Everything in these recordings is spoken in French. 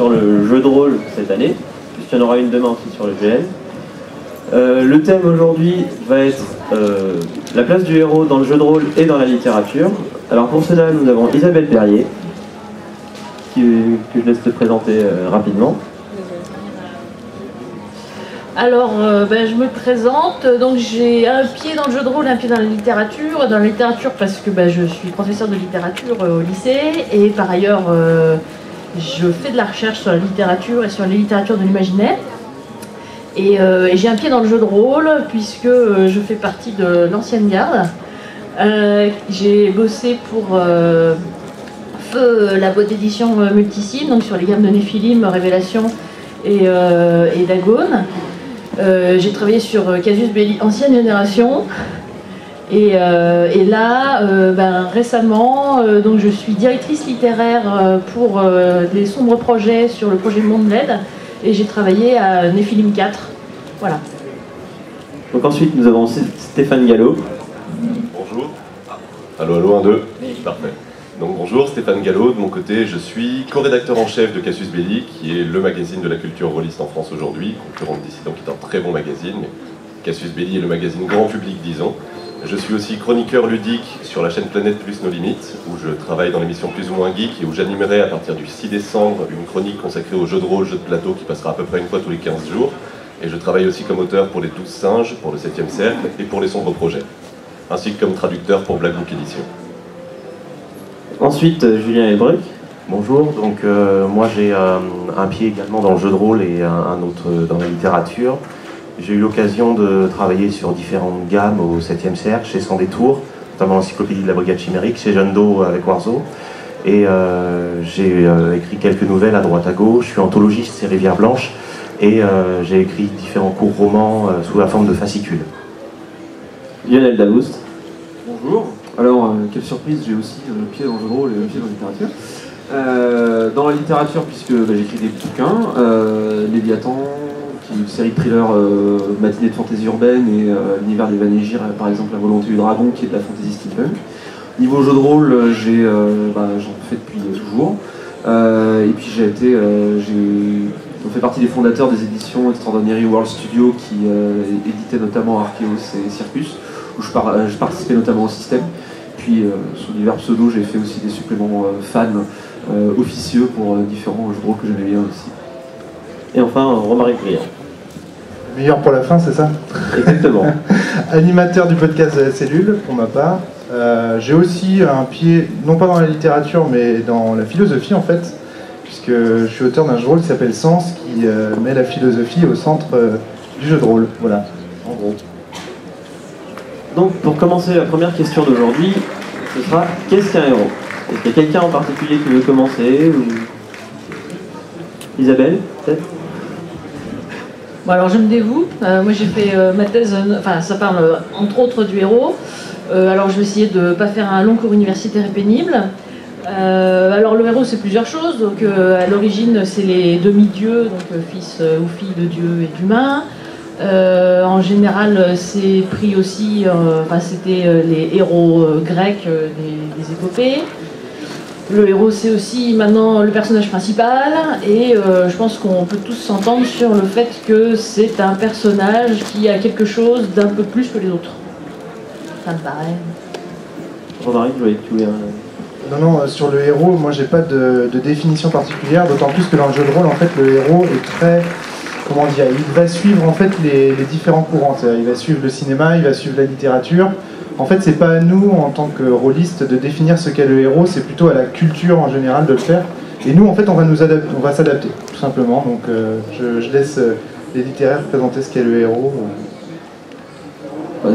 sur le jeu de rôle cette année, puisqu'il y en aura une demain aussi sur le GN. Le thème aujourd'hui va être la place du héros dans le jeu de rôle et dans la littérature. Alors pour cela, nous avons Isabelle Perrier, que je laisse te présenter rapidement. Alors, je me présente, donc j'ai un pied dans le jeu de rôle, un pied dans la littérature. Dans la littérature parce que je suis professeure de littérature au lycée, et par ailleurs je fais de la recherche sur la littérature et sur les littératures de l'imaginaire. Et j'ai un pied dans le jeu de rôle puisque je fais partie de l'ancienne garde. J'ai bossé pour Feu, la boîte d'édition Multicine, donc sur les gammes de Néphilim, Révélation et Dagon. J'ai travaillé sur Casus Belli, ancienne génération. Et là, récemment, donc je suis directrice littéraire pour des sombres projets sur le projet Monde LED, et j'ai travaillé à Néphilim 4. Voilà. Donc ensuite, nous avons Stéphane Gallo. Bonjour. Allô, allô, 1, 2. Parfait. Donc bonjour, Stéphane Gallo. De mon côté, je suis co-rédacteur en chef de Casus Belli, qui est le magazine de la culture rôliste en France aujourd'hui, concurrent de Dissident, qui est un très bon magazine, mais Casus Belli est le magazine grand public, disons. Je suis aussi chroniqueur ludique sur la chaîne Planète Plus Nos Limites, où je travaille dans l'émission Plus ou moins Geek et où j'animerai à partir du 6 décembre une chronique consacrée aux jeux de rôle, jeux de plateau, qui passera à peu près une fois tous les 15 jours. Et je travaille aussi comme auteur pour les 12 singes, pour le 7e cercle et pour les sombres projets, ainsi que comme traducteur pour Black Book Édition. Ensuite, Julien Elbruck. Bonjour, donc moi j'ai un pied également dans le jeu de rôle et un autre dans la littérature. J'ai eu l'occasion de travailler sur différentes gammes au 7e cercle, chez Sans Détour, notamment l'encyclopédie de la Brigade Chimérique, chez Jeanne d'Eau avec Warzo. Et j'ai écrit quelques nouvelles à droite à gauche. Je suis anthologiste, c'est Rivière Blanche. Et j'ai écrit différents courts romans sous la forme de fascicules. Lionel Davoust. Bonjour. Alors, quelle surprise, j'ai aussi un pied dans le jeu de rôle et un pied dans la littérature. Dans la littérature, puisque j'écris des bouquins, Léviathan, qui est une série de thrillers matinée de fantasy urbaine, et l'univers des Vanégir, par exemple La Volonté du Dragon, qui est de la fantasy steampunk. Niveau jeu de rôle, j'en fais depuis toujours. Et puis on fait partie des fondateurs des éditions Extraordinary World Studio, qui éditaient notamment Archeos et Circus, où je participais notamment au système. Puis sous divers pseudos, j'ai fait aussi des suppléments fans officieux pour différents jeux de rôle que j'aimais bien aussi. Et enfin, Romaric Briand. Meilleur pour la fin, c'est ça? Exactement. Animateur du podcast de la cellule, pour ma part. J'ai aussi un pied, non pas dans la littérature, mais dans la philosophie en fait, puisque je suis auteur d'un jeu de rôle qui s'appelle Sens, qui met la philosophie au centre du jeu de rôle. Voilà, en gros. Donc, pour commencer la première question d'aujourd'hui, ce sera qu'est-ce qu'un héros? Est-ce qu'il y a quelqu'un en particulier qui veut commencer ou... Isabelle, peut-être? Bon, alors je me dévoue. Moi j'ai fait ma thèse, ça parle entre autres du héros. Alors je vais essayer de ne pas faire un long cours universitaire et pénible. Alors le héros c'est plusieurs choses. Donc à l'origine c'est les demi-dieux, donc fils ou fille de Dieu et d'humain. En général c'est pris aussi, c'était les héros grecs des épopées. Le héros c'est aussi maintenant le personnage principal, et je pense qu'on peut tous s'entendre sur le fait que c'est un personnage qui a quelque chose d'un peu plus que les autres. Ça me paraît. Romaric, je voyais que tu voulais... Non, sur le héros, moi j'ai pas de définition particulière, d'autant plus que dans le jeu de rôle, en fait, le héros est très... Comment dire, il va suivre en fait les différents courants. Il va suivre le cinéma, il va suivre la littérature. En fait, c'est pas à nous, en tant que rôlistes, de définir ce qu'est le héros, c'est plutôt à la culture en général de le faire. Et nous, en fait, on va s'adapter, tout simplement. Donc, je laisse les littéraires présenter ce qu'est le héros.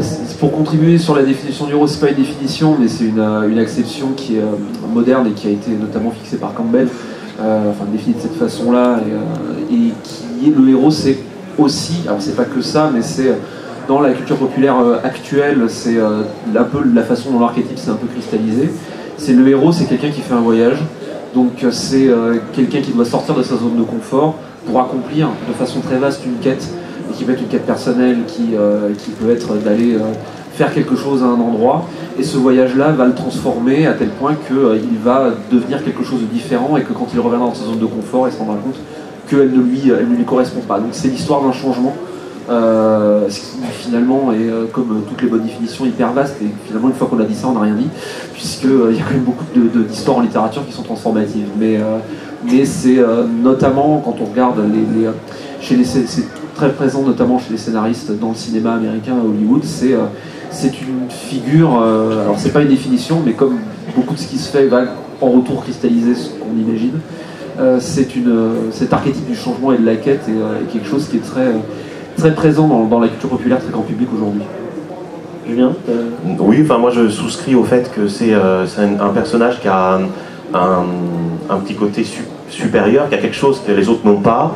C'est pour contribuer sur la définition du héros, c'est pas une définition, mais c'est une acception qui est moderne et qui a été notamment fixée par Campbell, définie de cette façon-là, et qui est le héros, c'est aussi, alors c'est pas que ça, mais c'est dans la culture populaire actuelle, c'est un peu la façon dont l'archétype s'est un peu cristallisé. C'est le héros, c'est quelqu'un qui fait un voyage, donc c'est quelqu'un qui doit sortir de sa zone de confort pour accomplir de façon très vaste une quête, et qui peut être une quête personnelle, qui peut être d'aller faire quelque chose à un endroit, et ce voyage-là va le transformer à tel point qu'il va devenir quelque chose de différent, et que quand il reviendra dans sa zone de confort, il se rendra compte qu'elle ne lui correspond pas. Donc c'est l'histoire d'un changement, ce qui finalement est, comme toutes les bonnes définitions, hyper vaste, et finalement une fois qu'on a dit ça, on n'a rien dit, puisqu'il y a quand même beaucoup d'histoires en littérature qui sont transformatives. Mais c'est notamment, quand on regarde c'est très présent notamment chez les scénaristes dans le cinéma américain à Hollywood, c'est une figure, alors c'est pas une définition, mais comme beaucoup de ce qui se fait va en retour cristalliser ce qu'on imagine, cet archétype du changement et de la quête est quelque chose qui est très, très présent dans la culture populaire, très grand public aujourd'hui. Julien Oui, enfin moi je souscris au fait que c'est un personnage qui a un petit côté supérieur, qui a quelque chose que les autres n'ont pas,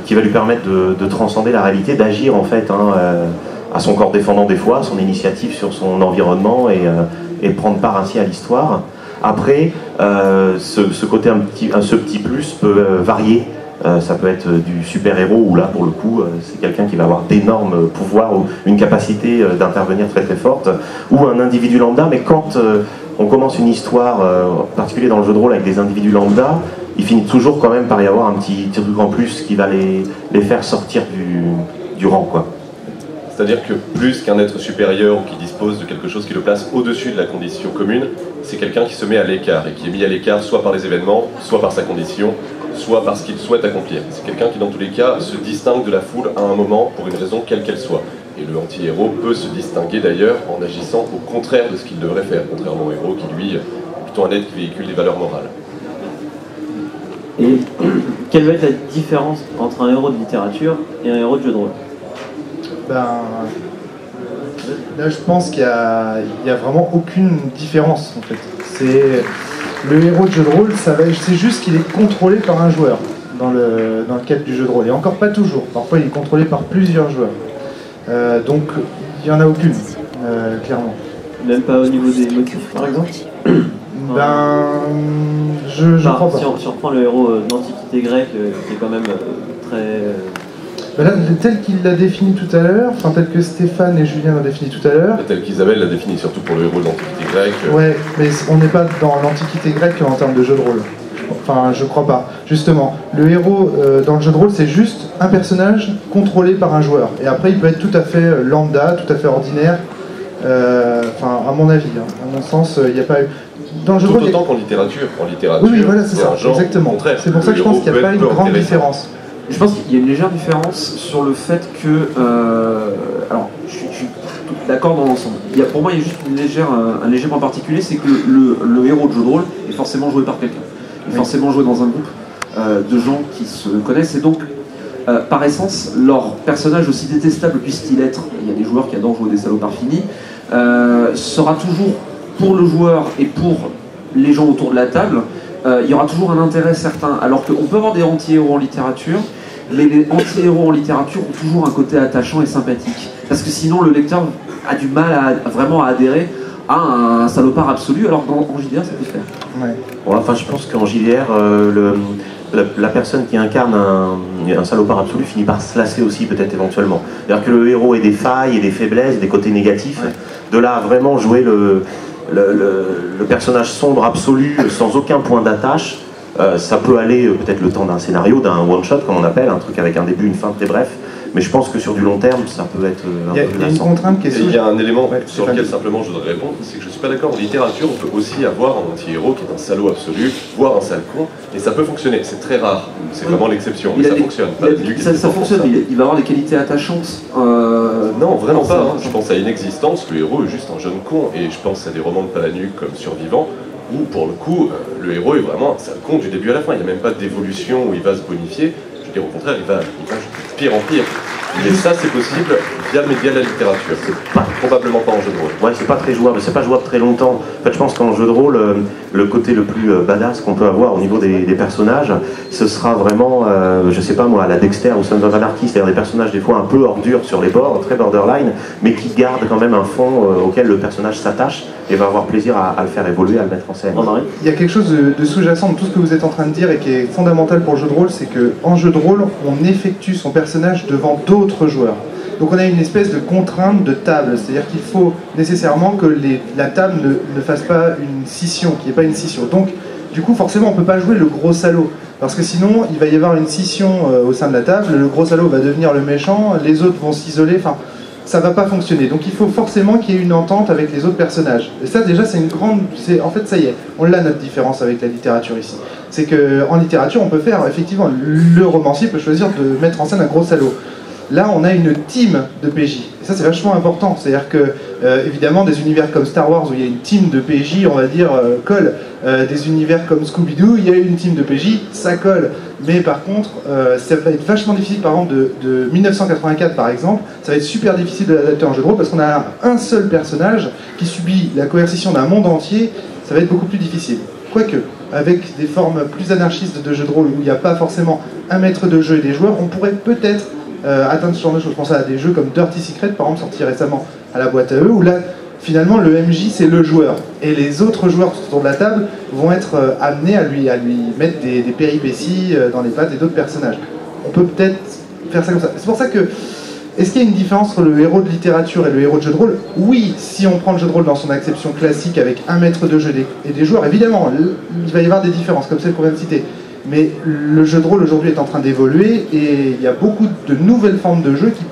qui va lui permettre de transcender la réalité, d'agir en fait à son corps défendant des fois, son initiative sur son environnement et prendre part ainsi à l'histoire. Après, ce côté ce petit plus peut varier. Ça peut être du super-héros où là pour le coup c'est quelqu'un qui va avoir d'énormes pouvoirs ou une capacité d'intervenir très très forte, ou un individu lambda, mais quand on commence une histoire, en particulier dans le jeu de rôle avec des individus lambda, il finit toujours quand même par y avoir un petit truc en plus qui va les faire sortir du rang, quoi. C'est-à-dire que plus qu'un être supérieur ou qui dispose de quelque chose qui le place au-dessus de la condition commune, c'est quelqu'un qui se met à l'écart, et qui est mis à l'écart soit par les événements, soit par sa condition, soit par ce qu'il souhaite accomplir. C'est quelqu'un qui dans tous les cas se distingue de la foule à un moment pour une raison quelle qu'elle soit. Et le anti-héros peut se distinguer d'ailleurs en agissant au contraire de ce qu'il devrait faire, contrairement au héros qui lui est plutôt un être qui véhicule des valeurs morales. Et quelle va être la différence entre un héros de littérature et un héros de jeu de rôle? Là, je pense qu'il y a vraiment aucune différence, en fait. C'est le héros de jeu de rôle, c'est juste qu'il est contrôlé par un joueur dans le cadre du jeu de rôle. Et encore pas toujours. Parfois, il est contrôlé par plusieurs joueurs. Donc, il n'y en a aucune, clairement. Même pas au niveau des motifs, par exemple? Je crois pas. Si on reprend le héros d'Antiquité grecque, qui est quand même très... Là, tel qu'il l'a défini tout à l'heure, enfin tel que Stéphane et Julien l'ont défini tout à l'heure. Tel qu'Isabelle l'a défini, surtout pour le héros de l'Antiquité grecque. Ouais, mais on n'est pas dans l'Antiquité grecque en termes de jeu de rôle. Enfin, je crois pas. Justement, le héros dans le jeu de rôle, c'est juste un personnage contrôlé par un joueur. Et après, il peut être tout à fait lambda, tout à fait ordinaire. Enfin, à mon avis, à mon sens, il n'y a pas eu... Dans le jeu de rôle, autant qu'en littérature. En littérature, oui, voilà, c'est ça, exactement. C'est pour ça que je pense qu'il n'y a pas une grande différence. Je pense qu'il y a une légère différence sur le fait que... alors, je suis d'accord dans l'ensemble. Pour moi, il y a juste un léger point particulier, c'est que le héros de jeu de rôle est forcément joué par quelqu'un. Il est forcément joué dans un groupe de gens qui se connaissent, et donc, par essence, leur personnage, aussi détestable puisse-t-il être, il y a des joueurs qui adorent jouer des salopards finis, sera toujours, pour le joueur et pour les gens autour de la table, il y aura toujours un intérêt certain. Alors qu'on peut avoir des anti-héros en littérature, mais les anti-héros en littérature ont toujours un côté attachant et sympathique. Parce que sinon, le lecteur a du mal vraiment à adhérer à un salopard absolu, alors qu'en JDR, ça peut se faire. Ouais. Bon, enfin, je pense qu'en JDR, la personne qui incarne un salopard absolu finit par se lasser aussi, peut-être éventuellement. C'est-à-dire que le héros ait des failles et des faiblesses, des côtés négatifs. Ouais. De là à vraiment jouer le personnage sombre absolu sans aucun point d'attache, ça peut aller peut-être le temps d'un scénario, d'un one-shot comme on appelle, un truc avec un début, une fin très bref, mais je pense que sur du long terme, ça peut être un peu Il y a une contrainte qui est... Il y a un élément sur lequel simplement je voudrais répondre, c'est que je ne suis pas d'accord. En littérature, on peut aussi avoir un anti-héros qui est un salaud absolu, voire un sale con, et ça peut fonctionner. C'est très rare, c'est vraiment l'exception, mais ça fonctionne. Ça fonctionne, il va avoir des qualités attachantes. Non, vraiment pas. Hein. Je pense à Inexistence, le héros est juste un jeune con, et je pense à des romans de Palahniuk comme Survivant, où pour le coup, le héros est vraiment un sale con du début à la fin. Il n'y a même pas d'évolution où il va se bonifier. Je veux dire, au contraire, il va de pire en pire. Mais ça, c'est possible via le média de la littérature. Probablement pas en jeu de rôle. Ouais, c'est pas très jouable, c'est pas jouable très longtemps. En fait, je pense qu'en jeu de rôle, le côté le plus badass qu'on peut avoir au niveau des personnages, ce sera vraiment, je sais pas moi, à la Dexter ou Sons of Anarchy, c'est-à-dire des personnages des fois un peu ordures sur les bords, très borderline, mais qui gardent quand même un fond auquel le personnage s'attache et va avoir plaisir à le faire évoluer, à le mettre en scène. Il y a quelque chose de sous-jacent de tout ce que vous êtes en train de dire et qui est fondamental pour le jeu de rôle, c'est qu'en jeu de rôle, on effectue son personnage devant d'autres joueurs. Donc on a une espèce de contrainte de table, c'est-à-dire qu'il faut nécessairement que la table ne fasse pas une scission, qu'il n'y ait pas une scission. Donc du coup forcément on ne peut pas jouer le gros salaud, parce que sinon il va y avoir une scission au sein de la table, le gros salaud va devenir le méchant, les autres vont s'isoler, enfin ça va pas fonctionner. Donc il faut forcément qu'il y ait une entente avec les autres personnages. Et ça déjà c'est une grande... En fait ça y est, on l'a notre différence avec la littérature ici. C'est qu'en littérature on peut faire, effectivement, le romancier peut choisir de mettre en scène un gros salaud. Là, on a une team de PJ. Et ça, c'est vachement important. C'est-à-dire que, évidemment, des univers comme Star Wars, où il y a une team de PJ, on va dire, colle. Des univers comme Scooby-Doo, il y a une team de PJ, ça colle. Mais par contre, ça va être vachement difficile, par exemple, de 1984, par exemple, ça va être super difficile de l'adapter en jeu de rôle, parce qu'on a un seul personnage qui subit la coercition d'un monde entier, ça va être beaucoup plus difficile. Quoique, avec des formes plus anarchistes de jeu de rôle, où il n'y a pas forcément un maître de jeu et des joueurs, on pourrait peut-être atteindre ce genre de choses. Je pense à des jeux comme Dirty Secret, par exemple, sortis récemment à la boîte à eux, où là, finalement, le MJ, c'est le joueur. Et les autres joueurs autour de la table vont être amenés à lui mettre des péripéties dans les pattes et d'autres personnages. On peut peut-être faire ça comme ça. C'est pour ça que, est-ce qu'il y a une différence entre le héros de littérature et le héros de jeu de rôle? Oui, si on prend le jeu de rôle dans son acception classique avec un maître de jeu et des joueurs, évidemment, il va y avoir des différences, comme celle qu'on vient de citer. Mais le jeu de rôle aujourd'hui est en train d'évoluer et il y a beaucoup de nouvelles formes de jeux qui,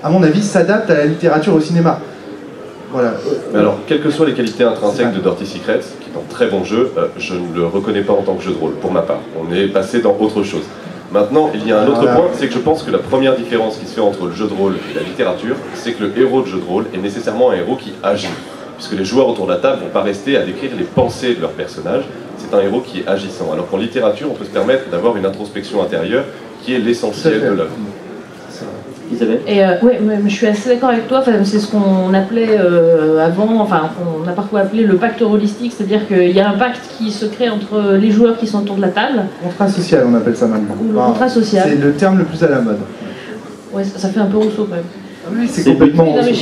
à mon avis, s'adaptent à la littérature au cinéma. Voilà. Mais alors, quelles que soient les qualités intrinsèques de Dirty Secret, qui est un très bon jeu, je ne le reconnais pas en tant que jeu de rôle, pour ma part. On est passé dans autre chose. Maintenant, il y a un autre point, c'est que je pense que la première différence qui se fait entre le jeu de rôle et la littérature, c'est que le héros de jeu de rôle est nécessairement un héros qui agit. Puisque les joueurs autour de la table ne vont pas rester à décrire les pensées de leur personnage, c'est un héros qui est agissant. Alors qu'en littérature, on peut se permettre d'avoir une introspection intérieure qui est l'essentiel de l'œuvre. Isabelle? Et ouais, je suis assez d'accord avec toi. Enfin, c'est ce qu'on appelait avant, enfin, on a parfois appelé le pacte rôlistique, c'est-à-dire qu'il y a un pacte qui se crée entre les joueurs qui sont autour de la table. Contrat social, on appelle ça maintenant. Ou le contrat social. C'est le terme le plus à la mode. Ouais, ça fait un peu Rousseau quand même. Ah oui, c'est complètement. Oui, non, mais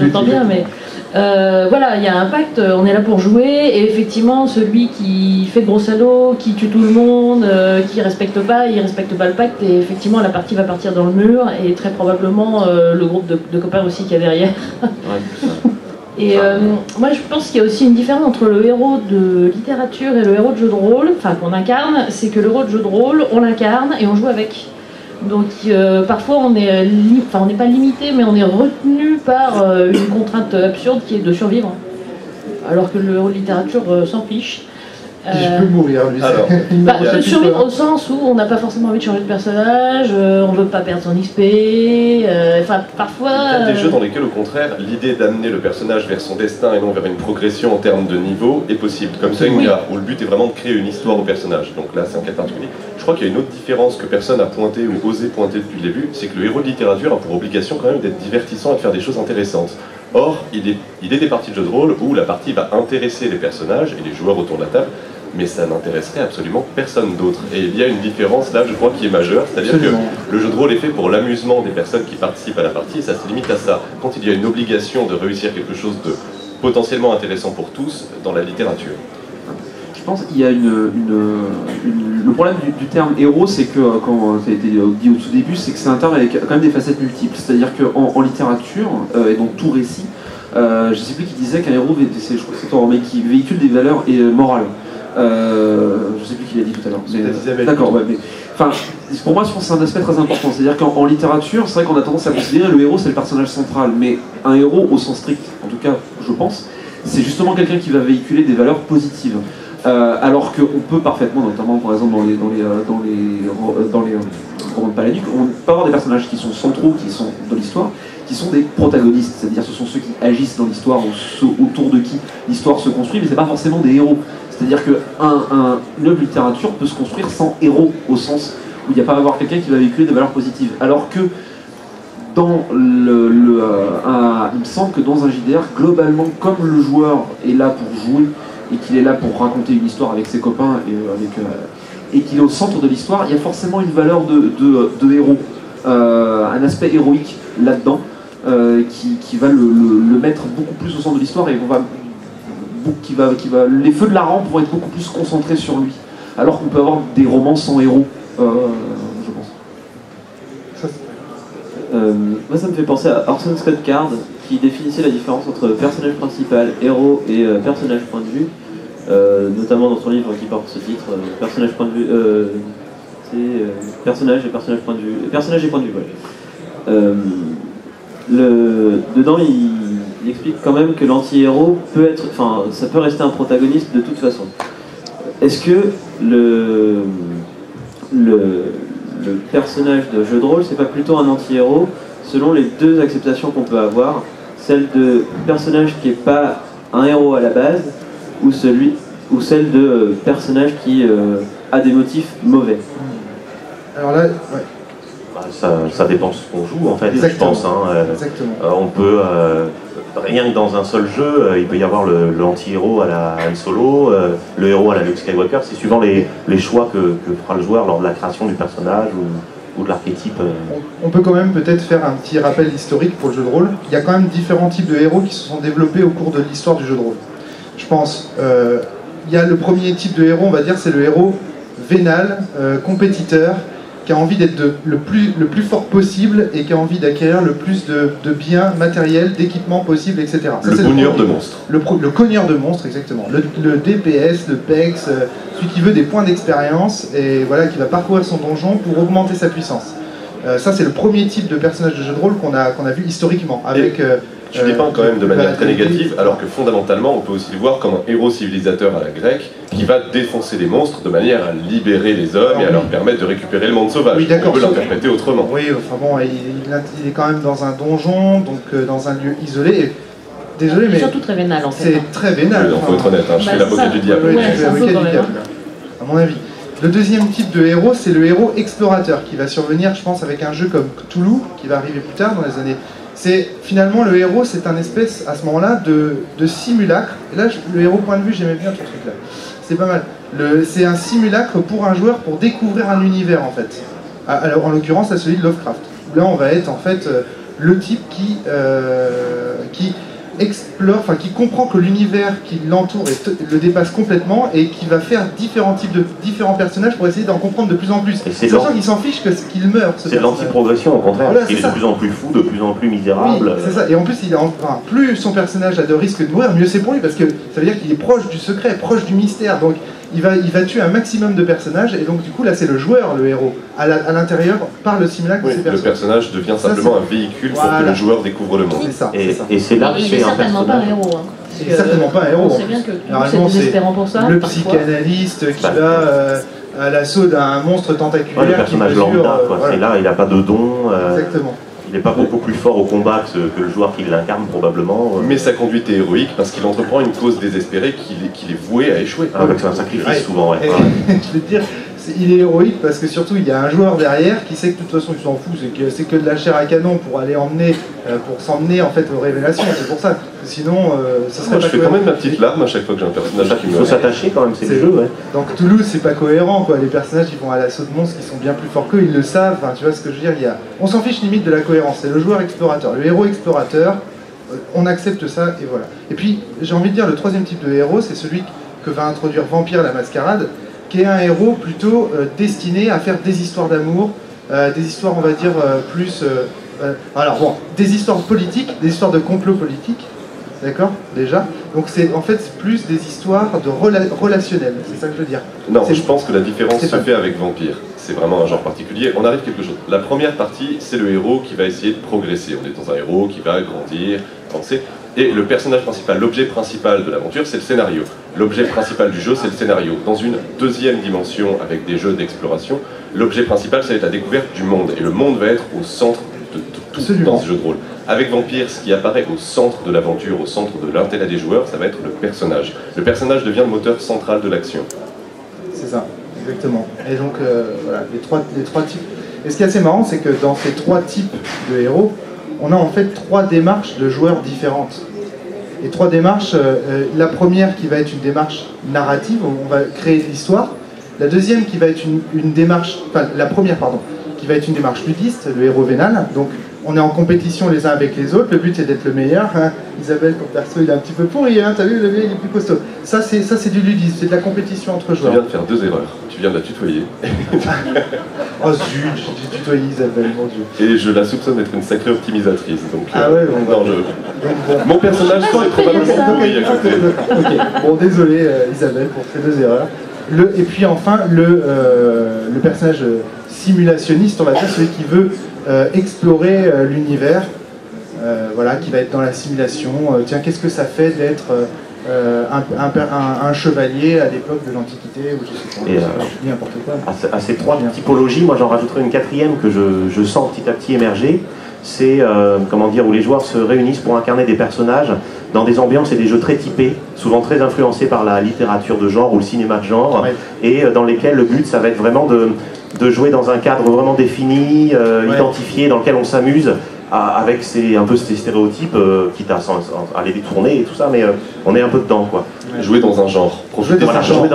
j'entends bien, mais voilà, il y a un pacte, on est là pour jouer, et effectivement, celui qui fait gros salaud, qui tue tout le monde, qui respecte pas, il respecte pas le pacte, et effectivement, la partie va partir dans le mur, et très probablement le groupe de copains aussi qu'il y a derrière. Et moi, je pense qu'il y a aussi une différence entre le héros de littérature et le héros de jeu de rôle, enfin qu'on incarne, c'est que le héros de jeu de rôle, on l'incarne et on joue avec. Donc parfois on n'est pas limité, mais on est retenu par une contrainte absurde qui est de survivre. Alors que le héros de littérature s'en fiche. Je peux mourir, lui. Alors, de survivre au sens où on n'a pas forcément envie de changer de personnage, on veut pas perdre son XP, parfois... Il y a des jeux dans lesquels, au contraire, l'idée d'amener le personnage vers son destin et non vers une progression en termes de niveau est possible. Comme Senga, où le but est vraiment de créer une histoire au personnage. Donc là, c'est un cas particulier. Je crois qu'il y a une autre différence que personne n'a pointé ou osé pointer depuis le début, c'est que le héros de littérature a pour obligation quand même d'être divertissant et de faire des choses intéressantes. Or, il est des parties de jeu de rôle où la partie va intéresser les personnages et les joueurs autour de la table, mais ça n'intéresserait absolument personne d'autre. Et il y a une différence là, je crois, qui est majeure, c'est-à-dire que le jeu de rôle est fait pour l'amusement des personnes qui participent à la partie, et ça se limite à ça. Quand il y a une obligation de réussir quelque chose de potentiellement intéressant pour tous dans la littérature. Je pense qu'il y a le problème du terme héros, c'est que, quand ça a été dit au tout début, c'est que c'est un terme avec quand même des facettes multiples. C'est-à-dire qu'en littérature, et dans tout récit, je ne sais plus qui disait qu'un héros, je crois que c'est toi, mais qui véhicule des valeurs morales. Je ne sais plus qui l'a dit tout à l'heure. D'accord, ouais, mais enfin, pour moi, je pense que c'est un aspect très important. C'est-à-dire qu'en littérature, c'est vrai qu'on a tendance à considérer le héros, c'est le personnage central, mais un héros, au sens strict, en tout cas, je pense, c'est justement quelqu'un qui va véhiculer des valeurs positives. Alors qu'on peut parfaitement, notamment par exemple dans les romans de Palahniuk, on peut avoir des personnages qui sont centraux, qui sont de l'histoire, qui sont des protagonistes, c'est-à-dire ce sont ceux qui agissent dans l'histoire, ou ceux autour de qui l'histoire se construit, mais c'est pas forcément des héros. C'est-à-dire qu'une œuvre de littérature peut se construire sans héros, au sens où il n'y a pas à avoir quelqu'un qui va véhiculer des valeurs positives. Alors que dans il me semble que dans un JDR, globalement, comme le joueur est là pour jouer, et qu'il est là pour raconter une histoire avec ses copains et qu'il est au centre de l'histoire, il y a forcément une valeur de héros, un aspect héroïque là-dedans qui va le mettre beaucoup plus au centre de l'histoire et les feux de la rampe vont être beaucoup plus concentrés sur lui, alors qu'on peut avoir des romans sans héros, je pense. Moi, ça me fait penser à Orson Scott Card, qui définissait la différence entre personnage principal, héros et personnage point de vue, notamment dans son livre qui porte ce titre, personnage point de vue, personnage et personnage point de vue, personnage et point de vue, ouais. Dedans, il explique quand même que l'anti-héros peut être, enfin, ça peut rester un protagoniste de toute façon. Est-ce que le personnage de jeu de rôle, c'est pas plutôt un anti-héros selon les deux acceptations qu'on peut avoir, celle de personnage qui est pas un héros à la base, ou celle de personnage qui a des motifs mauvais? Alors là, ouais. Ça dépend de ce qu'on joue en fait, Exactement. je pense. Exactement. On peut, rien que dans un seul jeu, il peut y avoir l'anti-héros à la Han Solo, le héros à la Luke Skywalker, c'est suivant les choix que fera le joueur lors de la création du personnage ou de l'archétype. On peut quand même peut-être faire un petit rappel historique pour le jeu de rôle. Il y a quand même différents types de héros qui se sont développés au cours de l'histoire du jeu de rôle. Je pense, il y a le premier type de héros, on va dire, c'est le héros vénal, compétiteur, qui a envie d'être le plus fort possible et qui a envie d'acquérir le plus de biens matériels, d'équipements possibles, etc. Ça, Le cogneur de monstres. Le cogneur de monstres, exactement. Le DPS, le PEX, celui qui veut des points d'expérience et voilà, qui va parcourir son donjon pour augmenter sa puissance. Ça, c'est le premier type de personnage de jeu de rôle qu'on a vu historiquement. Avec, tu dépeins quand même de manière très négative, alors que fondamentalement, on peut aussi le voir comme un héros civilisateur à la grecque qui va défoncer les monstres de manière à libérer les hommes et à leur permettre de récupérer le monde sauvage. Oui, d'accord, on peut l'interpréter autrement. Oui, enfin bon, il est quand même dans un donjon, donc dans un lieu isolé. Et, désolé, mais surtout très vénal en fait. c'est très vénal. Il faut être honnête, je fais l'avocat du diable. Oui, Ouais, je fais c'est un peu l'avocat quand du même, diable, à mon avis. Le deuxième type de héros, c'est le héros explorateur, qui va survenir, je pense, avec un jeu comme Cthulhu, qui va arriver plus tard dans les années. C'est finalement le héros, c'est un espèce à ce moment-là de simulacre. Et là, le héros point de vue, j'aimais bien ce truc-là. C'est pas mal. C'est un simulacre pour un joueur pour découvrir un univers en fait. Alors, en l'occurrence, à celui de Lovecraft. Là, on va être en fait le type qui explore, enfin qui comprend que l'univers qui l'entoure le dépasse complètement et qui va faire différents personnages pour essayer d'en comprendre de plus en plus. Sachant qu'il s'en fiche qu'il meurt. C'est de l'anti-progression au contraire, voilà, parce qu'il est de plus en plus fou, de plus en plus Oui, misérable. c'est ça. Et en plus, plus son personnage a de risques de mourir, mieux c'est pour lui, parce que ça veut dire qu'il est proche du secret, proche du mystère. Donc il va tuer un maximum de personnages, et donc du coup là c'est le joueur, le héros, à l'intérieur, par le simulacre de ces personnages. Le personnage devient simplement un véhicule pour que le joueur découvre le monde. C'est ça. Et c'est là que Il c'est est un certainement pas un personnage. héros. C'est certainement pas un héros. On sait bien que Normalement, c'est désespérant pour ça. le parfois. psychanalyste qui va à l'assaut d'un monstre tentaculaire. Ouais, le personnage qui mesure, lambda, quoi. voilà. C'est là, il n'a pas de don. Exactement. Il n'est pas beaucoup plus fort au combat que le joueur qui l'incarne probablement. Mais sa conduite est héroïque parce qu'il entreprend une cause désespérée qu'il est voué à échouer. C'est un sacrifice souvent, ouais. Et, je vais te dire, il est héroïque parce que surtout il y a un joueur derrière qui sait que de toute façon il s'en fout, c'est que de la chair à canon pour aller pour s'emmener en fait aux révélations, c'est pour ça. Sinon, ça serait Moi, pas je fais quand même ma petite larme à chaque fois que j'ai un personnage qui Il me... faut s'attacher quand même, c'est le jeu, ouais. Donc Toulouse, c'est pas cohérent, quoi. Les personnages ils vont à l'assaut de monstres qui sont bien plus forts qu'eux, ils le savent, enfin, tu vois ce que je veux dire, on s'en fiche limite de la cohérence, c'est le joueur explorateur, le héros explorateur, on accepte ça et voilà. Et puis j'ai envie de dire, le troisième type de héros, c'est celui que va introduire Vampire la Mascarade, qui est un héros plutôt destiné à faire des histoires d'amour, des histoires on va dire plus... alors bon, des histoires politiques, des histoires de complot politique, d'accord, déjà. Donc c'est en fait plus des histoires de relationnelles, c'est ça que je veux dire. Non, je pense que la différence se pas... fait avec Vampire. C'est vraiment un genre particulier. On arrive à quelque chose. La première partie, c'est le héros qui va essayer de progresser. On est dans un héros qui va grandir, avancer. Et le personnage principal, l'objet principal de l'aventure, c'est le scénario. L'objet principal du jeu, c'est le scénario. Dans une deuxième dimension, avec des jeux d'exploration, l'objet principal, ça va être la découverte du monde. Et le monde va être au centre de tout dans ce jeu de rôle. Avec Vampire, ce qui apparaît au centre de l'aventure, au centre de l'intérêt des joueurs, ça va être le personnage. Le personnage devient le moteur central de l'action. C'est ça, exactement. Et donc, voilà, les trois types. Et ce qui est assez marrant, c'est que dans ces trois types de héros, on a en fait trois démarches de joueurs différentes. Et trois démarches, la première qui va être une démarche narrative, où on va créer de l'histoire. La deuxième qui va être une démarche, enfin la première pardon, qui va être une démarche ludiste, le héros vénal. Donc on est en compétition les uns avec les autres, le but c'est d'être le meilleur. Hein. Isabelle, comme perso, il est un petit peu pourri, hein. T'as vu, le mien il est plus costaud. Ça c'est du ludisme, c'est de la compétition entre joueurs. Tu viens de faire 2 erreurs. Tu viens de la tutoyer. Oh zut, j'ai tutoyé Isabelle, mon Dieu. Et je la soupçonne d'être une sacrée optimisatrice. Donc, Ah ouais, bon, non, mon personnage serait probablement pourri à côté. Ok, bon désolé Isabelle pour ces 2 erreurs. Et puis enfin le personnage simulationniste, on va dire, celui qui veut explorer l'univers, voilà, qui va être dans la simulation. Tiens, qu'est-ce que ça fait d'être un chevalier à l'époque de l'Antiquité, ou je sais pas, je dis n'importe quoi. À ces 3 typologies, moi j'en rajouterai une 4e que je sens petit à petit émerger. C'est comment dire, où les joueurs se réunissent pour incarner des personnages dans des ambiances et des jeux très typés, souvent très influencés par la littérature de genre ou le cinéma de genre, ouais. Et dans lesquels le but ça va être vraiment de jouer dans un cadre vraiment défini, ouais. Identifié, dans lequel on s'amuse avec un peu ces stéréotypes, quitte à les détourner et tout ça, mais on est un peu dedans, quoi. Ouais. Jouer dans un genre. Jouer dans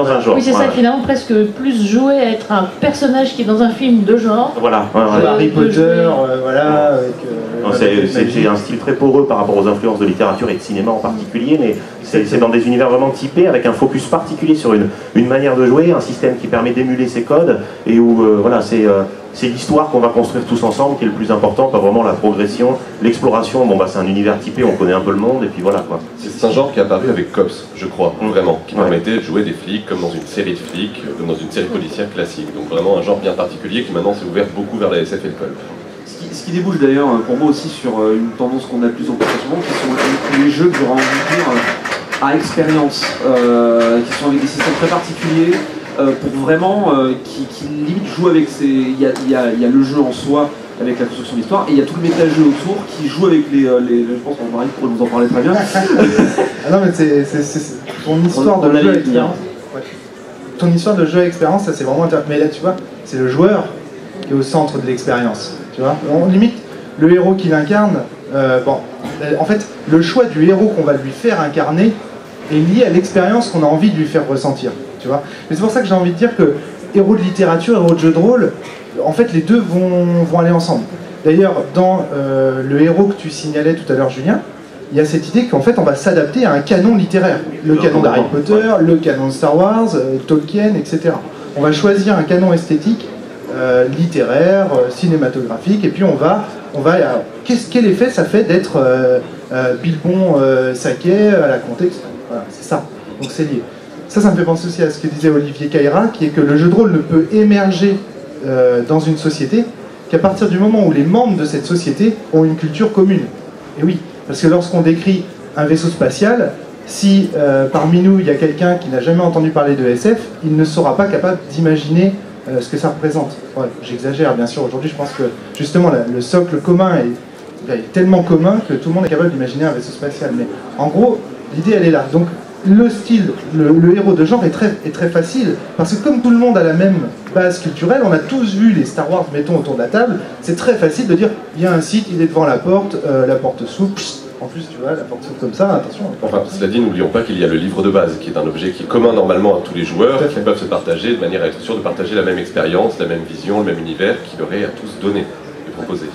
un genre. Oui, c'est ça, finalement, presque plus jouer à être un personnage qui est dans un film de genre. Voilà. Harry Potter, voilà. C'est un style très poreux par rapport aux influences de littérature et de cinéma en particulier, mais c'est dans des univers vraiment typés, avec un focus particulier sur une manière de jouer, un système qui permet d'émuler ces codes, et où voilà, c'est l'histoire qu'on va construire tous ensemble qui est le plus important, pas vraiment la progression, l'exploration. Bon, c'est un univers typé, on connaît un peu le monde, et puis voilà, quoi. C'est un genre qui est apparu avec Cops, je crois, vraiment, qui permettait de jouer des flics comme dans une série de flics, comme dans une série policière classique. Donc vraiment un genre bien particulier qui maintenant s'est ouvert beaucoup vers la SF et le pulp. Ce qui débouche d'ailleurs pour moi aussi sur une tendance qu'on a de plus en plus facilement, qui sont les jeux que j'aurais envie de dire à expérience, qui sont avec des systèmes très particuliers, pour vraiment qui limite jouent avec ces. Il y a le jeu en soi avec la construction de l'histoire, et il y a tout le méta-jeu autour qui joue avec les je pense que Marie pourrait nous en parler très bien. Ah non, mais c'est ton histoire de jeu expérience. Ouais. Ton histoire de jeu expérience, ça c'est vraiment intéressant. Mais là, tu vois, c'est le joueur qui est au centre de l'expérience. Tu vois, on limite le héros qu'il incarne. En fait, le choix du héros qu'on va lui faire incarner est lié à l'expérience qu'on a envie de lui faire ressentir. Tu vois. Mais c'est pour ça que j'ai envie de dire que héros de littérature, héros de jeu de rôle, en fait, les deux vont aller ensemble. D'ailleurs, dans le héros que tu signalais tout à l'heure, Julien, il y a cette idée qu'en fait, on va s'adapter à un canon littéraire. Le canon d'Harry Potter, le canon de Star Wars, Tolkien, etc. On va choisir un canon esthétique, littéraire, cinématographique, et puis on va quel effet ça fait d'être Bilbon Saquet à la Comté, etc. Voilà, c'est ça. Donc c'est lié. Ça me fait penser aussi à ce que disait Olivier Caïra, qui est que le jeu de rôle ne peut émerger dans une société qu'à partir du moment où les membres de cette société ont une culture commune. Et oui, parce que lorsqu'on décrit un vaisseau spatial, si parmi nous il y a quelqu'un qui n'a jamais entendu parler de SF, il ne sera pas capable d'imaginer ce que ça représente. Ouais, j'exagère bien sûr, aujourd'hui je pense que justement le socle commun est tellement commun que tout le monde est capable d'imaginer un vaisseau spatial. Mais en gros, l'idée elle est là. Donc le style, le héros de genre est très facile, parce que comme tout le monde a la même base culturelle, on a tous vu les Star Wars, mettons, autour de la table, c'est très facile de dire, il y a un site, il est devant la porte s'ouvre, en plus tu vois, la porte s'ouvre comme ça, attention. Enfin, cela dit, n'oublions pas qu'il y a le livre de base, qui est un objet qui est commun normalement à tous les joueurs, qui peuvent se partager de manière à être sûr de partager la même expérience, la même vision, le même univers, qui leur est à tous donné et proposé.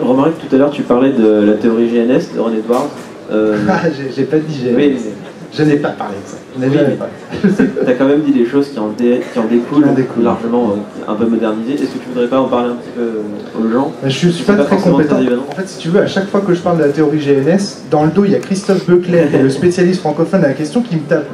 Romaric, tout à l'heure tu parlais de la théorie GNS de Ron Edwards. J'ai pas dit GNS. Oui, je n'ai pas parlé de ça. Tu as quand même dit des choses qui en découlent largement, un peu modernisées. Est-ce que tu voudrais pas en parler un petit peu aux gens? Je suis pas très compétent. En fait, si tu veux, à chaque fois que je parle de la théorie GNS, dans le dos, il y a Christophe Beucler, qui est le spécialiste francophone de la question, qui me tape